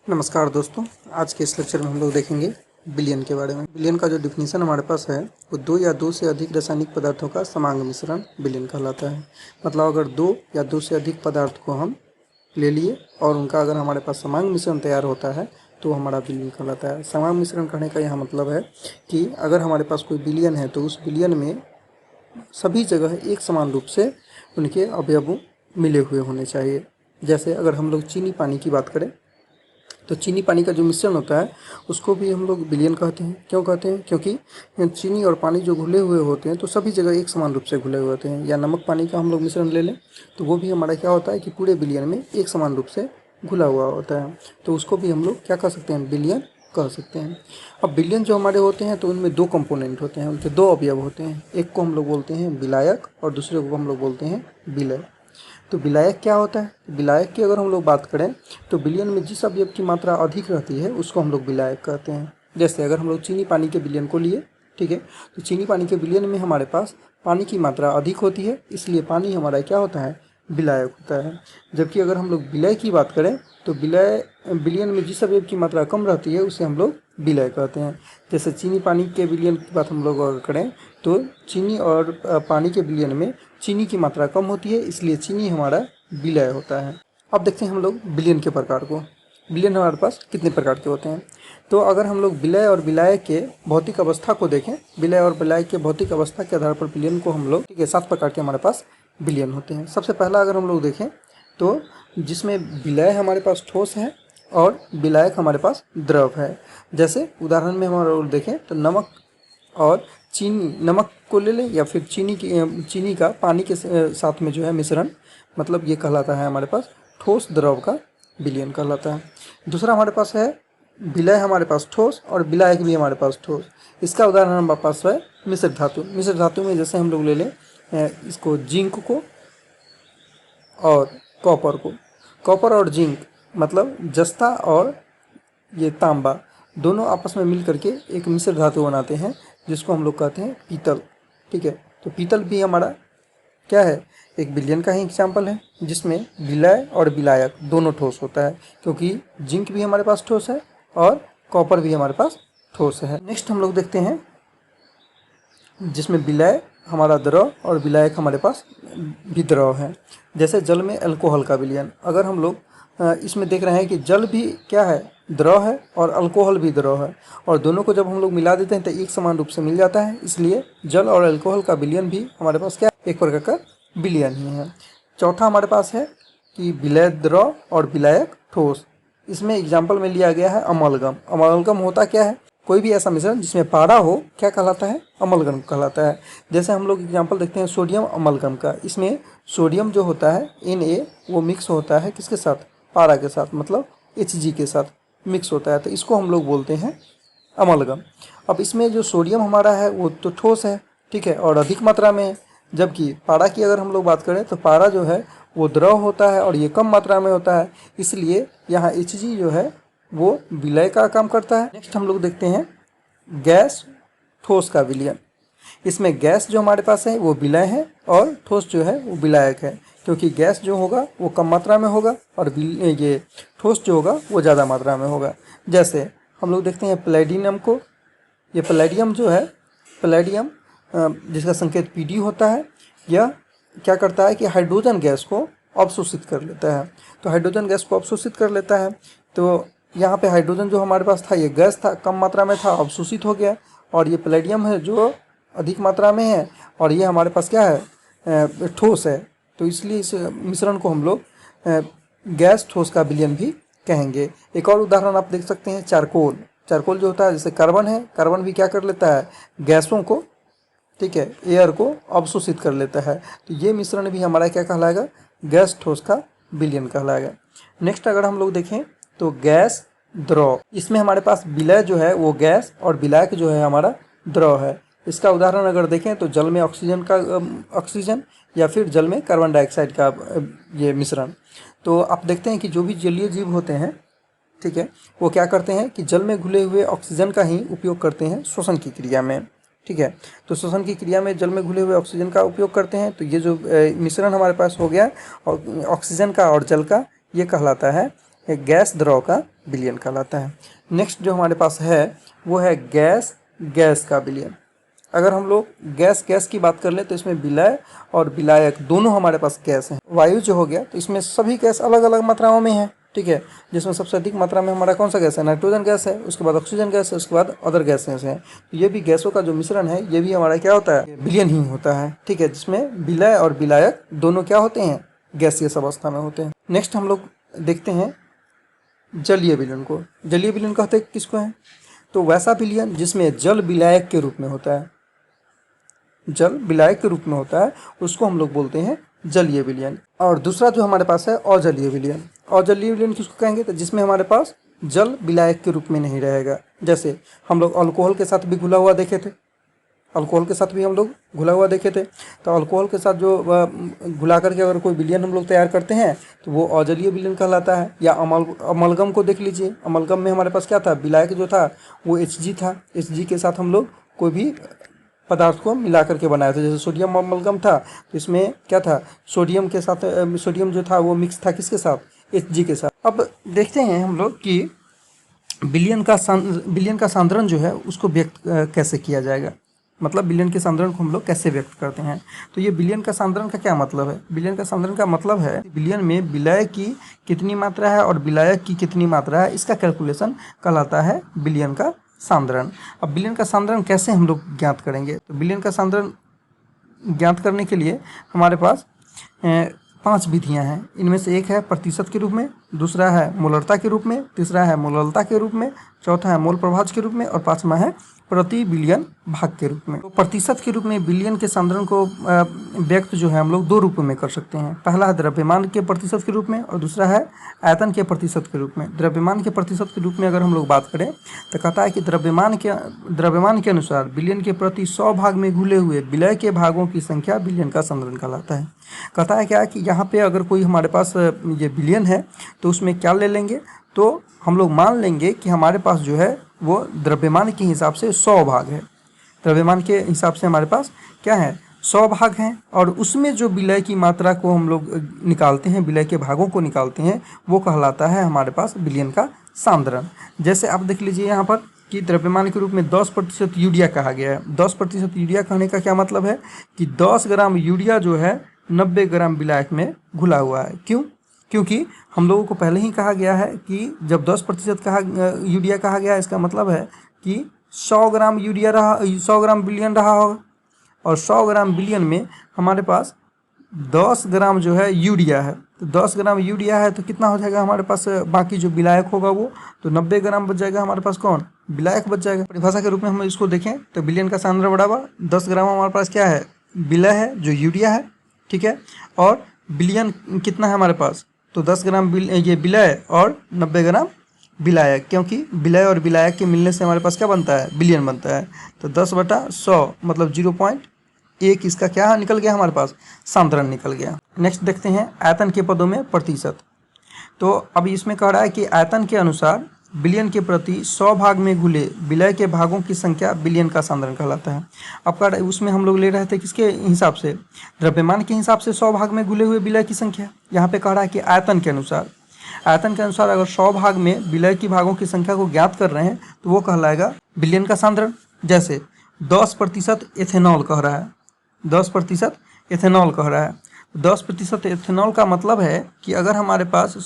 नमस्कार दोस्तों, आज के इस लेक्चर में हम लोग देखेंगे विलयन के बारे में। विलयन का जो डिफिनीशन हमारे पास है वो दो या दो से अधिक रासायनिक पदार्थों का समांग मिश्रण विलयन कहलाता है। मतलब अगर दो या दो से अधिक पदार्थ को हम ले लिए और उनका अगर हमारे पास समांग मिश्रण तैयार होता है तो हमारा विलयन कहलाता है। समांग मिश्रण कहने का यहाँ मतलब है कि अगर हमारे पास कोई विलयन है तो उस विलयन में सभी जगह एक समान रूप से उनके अवयव मिले हुए होने चाहिए। जैसे अगर हम लोग चीनी पानी की बात करें तो चीनी पानी का जो मिश्रण होता है उसको भी हम लोग विलयन कहते हैं। क्यों कहते हैं? क्योंकि चीनी और पानी जो घुले हुए होते हैं तो सभी जगह एक समान रूप से घुले हुए होते हैं। या नमक पानी का हम लोग मिश्रण ले लें तो वो भी हमारा क्या होता है कि पूरे विलयन में एक समान रूप से घुला हुआ होता है। तो उसको भी हम लोग क्या कह सकते हैं? विलयन कह सकते हैं। अब विलयन जो हमारे होते हैं तो उनमें दो कंपोनेंट होते हैं, उनके दो अवयव होते हैं। एक को हम लोग बोलते हैं विलायक और दूसरे को हम लोग बोलते हैं विलय। तो विलायक क्या होता है? विलायक की अगर हम लोग बात करें तो विलयन में जिस अवयव की मात्रा अधिक रहती है उसको हम लोग विलायक कहते हैं। जैसे अगर हम लोग चीनी पानी के विलयन को लिए, ठीक है, तो चीनी पानी के विलयन में हमारे पास पानी की मात्रा अधिक होती है, इसलिए पानी हमारा क्या होता है? विलायक होता है। जबकि अगर हम लोग विलय की बात करें तो विलयन में जिस अवयव की मात्रा कम रहती है उसे हम लोग विलय कहते हैं। जैसे चीनी पानी के विलयन की बात हम लोग अगर करें तो चीनी और पानी के विलयन में चीनी की मात्रा कम होती है, इसलिए चीनी हमारा विलय होता है। अब देखते हैं हम लोग विलयन के प्रकार को। विलयन हमारे पास कितने प्रकार के होते हैं? तो अगर हम लोग विलय और विलाय के भौतिक अवस्था को देखें, विलय और विलाय के भौतिक अवस्था के आधार पर विलयन को हम लोग, ठीक है, 7 प्रकार के हमारे पास विलयन होते हैं। सबसे पहला अगर हम लोग देखें तो जिसमें विलय हमारे पास ठोस है और विलायक हमारे पास द्रव है। जैसे उदाहरण में हमारा लोग देखें तो नमक और चीनी, नमक को ले लें या फिर चीनी का पानी के साथ में जो है मिश्रण, मतलब ये कहलाता है हमारे पास ठोस द्रव का विलयन कहलाता है। दूसरा हमारे पास है विलय हमारे पास ठोस और विलायक भी हमारे पास ठोस। इसका उदाहरण हमारे पास है मिश्र धातु। मिश्र धातु में जैसे हम लोग ले लें इसको जिंक को और कॉपर को। कॉपर और जिंक मतलब जस्ता और ये तांबा दोनों आपस में मिल करके एक मिश्र धातु बनाते हैं जिसको हम लोग कहते हैं पीतल, ठीक है। तो पीतल भी हमारा क्या है? एक विलयन का ही एग्जाम्पल है जिसमें विलय और विलायक दोनों ठोस होता है, क्योंकि जिंक भी हमारे पास ठोस है और कॉपर भी हमारे पास ठोस है। नेक्स्ट हम लोग देखते हैं जिसमें विलय हमारा द्रव और विलायक हमारे पास भी द्रव है। जैसे जल में अल्कोहल का विलयन, अगर हम लोग इसमें देख रहे हैं कि जल भी क्या है? द्रव है और अल्कोहल भी द्रव है, और दोनों को जब हम लोग मिला देते हैं तो एक समान रूप से मिल जाता है, इसलिए जल और अल्कोहल का विलयन भी हमारे पास क्या एक प्रकार का विलयन ही है। चौथा हमारे पास है कि विलय द्रव और विलायक ठोस। इसमें एग्जाम्पल में लिया गया है अमलगम। अमलगम होता क्या है? कोई भी ऐसा मिश्रण जिसमें पारा हो, क्या कहलाता है? अमलगम कहलाता है। जैसे हम लोग एग्जाम्पल देखते हैं सोडियम अमलगम का। इसमें सोडियम जो होता है Na वो मिक्स होता है किसके साथ? पारा के साथ, मतलब Hg के साथ मिक्स होता है, तो इसको हम लोग बोलते हैं अमलगम। अब इसमें जो सोडियम हमारा है वो तो ठोस है, ठीक है, और अधिक मात्रा में है। जबकि पारा की अगर हम लोग बात करें तो पारा जो है वो द्रव होता है और ये कम मात्रा में होता है, इसलिए यहाँ Hg जो है वो विलय का काम करता है। नेक्स्ट हम लोग देखते हैं गैस ठोस का विलयन। इसमें गैस जो हमारे पास है वो विलय है और ठोस जो है वो विलायक है, क्योंकि गैस जो होगा वो कम मात्रा में होगा और ये ठोस जो होगा वो ज़्यादा मात्रा में होगा। जैसे हम लोग देखते हैं प्लेडियम को। ये प्लेडियम जो है, प्लेडियम जिसका संकेत Pd होता है, यह क्या करता है कि हाइड्रोजन गैस को अवशोषित कर लेता है। तो हाइड्रोजन गैस को अवशोषित कर लेता है, तो यहाँ पे हाइड्रोजन जो हमारे पास था ये गैस था, कम मात्रा में था, अवशोषित हो गया, और ये प्लेडियम है जो अधिक मात्रा में है और ये हमारे पास क्या है? ठोस है। तो इसलिए इस मिश्रण को हम लोग गैस ठोस का विलयन भी कहेंगे। एक और उदाहरण आप देख सकते हैं चारकोल। चारकोल जो होता है, जैसे कार्बन है, कार्बन भी क्या कर लेता है? गैसों को, ठीक है, एयर को अवशोषित कर लेता है। तो ये मिश्रण भी हमारा क्या कहलाएगा? गैस ठोस का विलयन कहलाएगा। नेक्स्ट अगर हम लोग देखें तो गैस द्रव। इसमें हमारे पास विलय जो है वो गैस और विलायक जो है हमारा द्रव है। इसका उदाहरण अगर देखें तो जल में ऑक्सीजन या फिर जल में कार्बन डाइऑक्साइड का ये मिश्रण। तो आप देखते हैं कि जो भी जलीय जीव होते हैं, ठीक है, वो क्या करते हैं कि जल में घुले हुए ऑक्सीजन का ही उपयोग करते हैं श्वसन की क्रिया में, ठीक है। तो श्वसन की क्रिया में जल में घुले हुए ऑक्सीजन का उपयोग करते हैं। तो ये जो मिश्रण हमारे पास हो गया ऑक्सीजन का और जल का, ये कहलाता है गैस द्रव का विलयन कहलाता है। नेक्स्ट जो हमारे पास है वो है गैस गैस का विलयन। अगर हम लोग गैस गैस की बात कर ले तो इसमें विलय और विलायक दोनों हमारे पास गैस हैं। वायु जो हो गया तो इसमें सभी गैस अलग अलग मात्राओं में है, ठीक है, जिसमें सबसे अधिक मात्रा में हमारा कौन सा गैस है, नाइट्रोजन गैस है, उसके बाद ऑक्सीजन गैस है, उसके बाद अदर गैसेस हैं। तो ये भी गैसों का जो मिश्रण है ये भी हमारा क्या होता है, विलयन ही होता है, ठीक है, जिसमें विलय और विलायक दोनों क्या होते हैं, गैसीय अवस्था में होते हैं। नेक्स्ट हम लोग देखते हैं जलीय विलयन को। जलीय विलयन कहते हैं किसको है, तो वैसा विलयन जिसमें जल विलायक के रूप में होता है, जल विलायक के रूप में होता है, उसको हम लोग बोलते हैं जलीय विलयन। और दूसरा जो हमारे पास है अजलीय विलयन। अजलीय विलयन किसको कहेंगे, तो जिसमें हमारे पास जल विलायक के रूप में नहीं रहेगा। जैसे हम लोग अल्कोहल के साथ भी घुला हुआ देखे थे, अल्कोहल के साथ भी हम लोग घुला हुआ देखे थे। तो अल्कोहल के साथ जो घुला करके अगर कोई विलयन हम लोग तैयार करते हैं तो वो अजलीय विलयन कहलाता है। या अमलगम को देख लीजिए, अमलगम में हमारे पास क्या था, विलायक जो था वो Hg था। Hg के साथ हम लोग कोई भी पदार्थ को मिला करके बनाया था। जैसे सोडियम अमलगम था तो इसमें क्या था, सोडियम के साथ सोडियम जो था वो मिक्स था किसके साथ, Hg के साथ। अब देखते हैं हम लोग कि विलयन का सांद्रण जो है उसको व्यक्त कैसे किया जाएगा, मतलब विलयन के सांद्रण को हम लोग कैसे व्यक्त करते हैं। तो ये विलयन का सांद्रण का क्या मतलब है, विलयन का सांद्रण का मतलब है विलयन में विलय की कितनी मात्रा है और विलायक की कितनी मात्रा है, इसका कैलकुलेशन कहलाता है विलयन का सांद्रण। अब विलयन का सांद्रण कैसे हम लोग ज्ञात करेंगे, तो विलयन का सांद्रण ज्ञात करने के लिए हमारे पास 5 विधियां हैं। इनमें से एक है प्रतिशत के रूप में, दूसरा है मोलरता के रूप में, तीसरा है मोललता के रूप में, चौथा है मोल प्रभाज के रूप में और पांचवा है प्रति बिलियन भाग के रूप में। तो प्रतिशत के रूप में विलयन के सांद्रण को व्यक्त जो है हम लोग 2 रूपों में कर सकते हैं। पहला है द्रव्यमान के प्रतिशत के रूप में और दूसरा है आयतन के प्रतिशत के रूप में। द्रव्यमान के प्रतिशत के रूप में अगर हम लोग बात करें तो कहता है कि द्रव्यमान के अनुसार विलयन के प्रति 100 भाग में घुले हुए विलय के भागों की संख्या विलयन का सांद्रण कहलाता है। कहता है क्या कि यहाँ पे अगर कोई हमारे पास ये विलयन है तो उसमें क्या ले लेंगे, तो हम लोग मान लेंगे कि हमारे पास जो है वो द्रव्यमान के हिसाब से 100 भाग है। द्रव्यमान के हिसाब से हमारे पास क्या है, 100 भाग हैं और उसमें जो विलय की मात्रा को हम लोग निकालते हैं, विलय के भागों को निकालते हैं, वो कहलाता है हमारे पास विलयन का सांद्रण। जैसे आप देख लीजिए यहाँ पर कि द्रव्यमान के रूप में 10% यूरिया कहा गया है। 10% यूरिया कहने का क्या मतलब है कि 10 ग्राम यूरिया जो है 90 ग्राम विलायक में घुला हुआ है। क्यों, क्योंकि हम लोगों को पहले ही कहा गया है कि जब 10% यूरिया कहा गया है, इसका मतलब है कि 100 ग्राम यूरिया रहा, 100 ग्राम विलयन रहा होगा और 100 ग्राम विलयन में हमारे पास 10 ग्राम जो है यूरिया है। तो 10 ग्राम यूरिया है तो कितना हो जाएगा हमारे पास, बाकी जो विलायक होगा वो तो 90 ग्राम बच जाएगा हमारे पास, कौन, विलायक बच जाएगा। परिभाषा के रूप में हम इसको देखें तो विलयन का सांद्रण बराबर 10 ग्राम हमारे पास क्या है, विलय है जो यूरिया है, ठीक है, और विलयन कितना है हमारे पास, तो 10 ग्राम ये विलय और 90 ग्राम विलायक, क्योंकि विलय और विलायक के मिलने से हमारे पास क्या बनता है, विलयन बनता है। तो 10/100 मतलब 0.1 इसका क्या निकल गया हमारे पास, सांद्रण निकल गया। नेक्स्ट देखते हैं आयतन के पदों में प्रतिशत। तो अब इसमें कह रहा है कि आयतन के अनुसार विलयन के प्रति 100 भाग में घुले विलय के भागों की संख्या विलयन का सांद्रण कहलाता है। अब कह रहा है उसमें हम लोग ले रहे थे किसके हिसाब से, द्रव्यमान के हिसाब से 100 भाग में घुले हुए विलय की संख्या। यहाँ पे कह रहा है कि आयतन के अनुसार अगर 100 भाग में विलय की भागों की संख्या को ज्ञात कर रहे हैं तो वो कहलाएगा विलयन का सांद्रण। जैसे 10% एथेनॉल कह रहा है, 10% एथेनॉल कह रहा है। 10% एथेनॉल का मतलब है कि अगर हमारे पास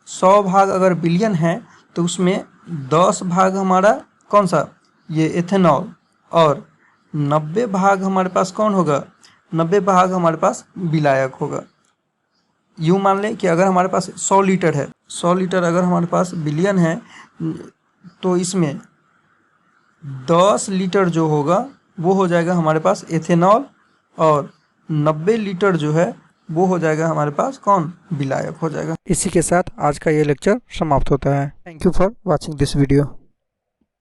100 भाग अगर विलयन है तो उसमें 10 भाग हमारा कौन सा, ये एथेनॉल, और 90 भाग हमारे पास कौन होगा, 90 भाग हमारे पास विलायक होगा। यूँ मान लें कि अगर हमारे पास 100 लीटर है, 100 लीटर अगर हमारे पास विलयन है तो इसमें 10 लीटर जो होगा वो हो जाएगा हमारे पास एथेनॉल और 90 लीटर जो है वो हो जाएगा हमारे पास कौन, विलायक हो जाएगा। इसी के साथ आज का ये लेक्चर समाप्त होता है। Thank you for watching this video.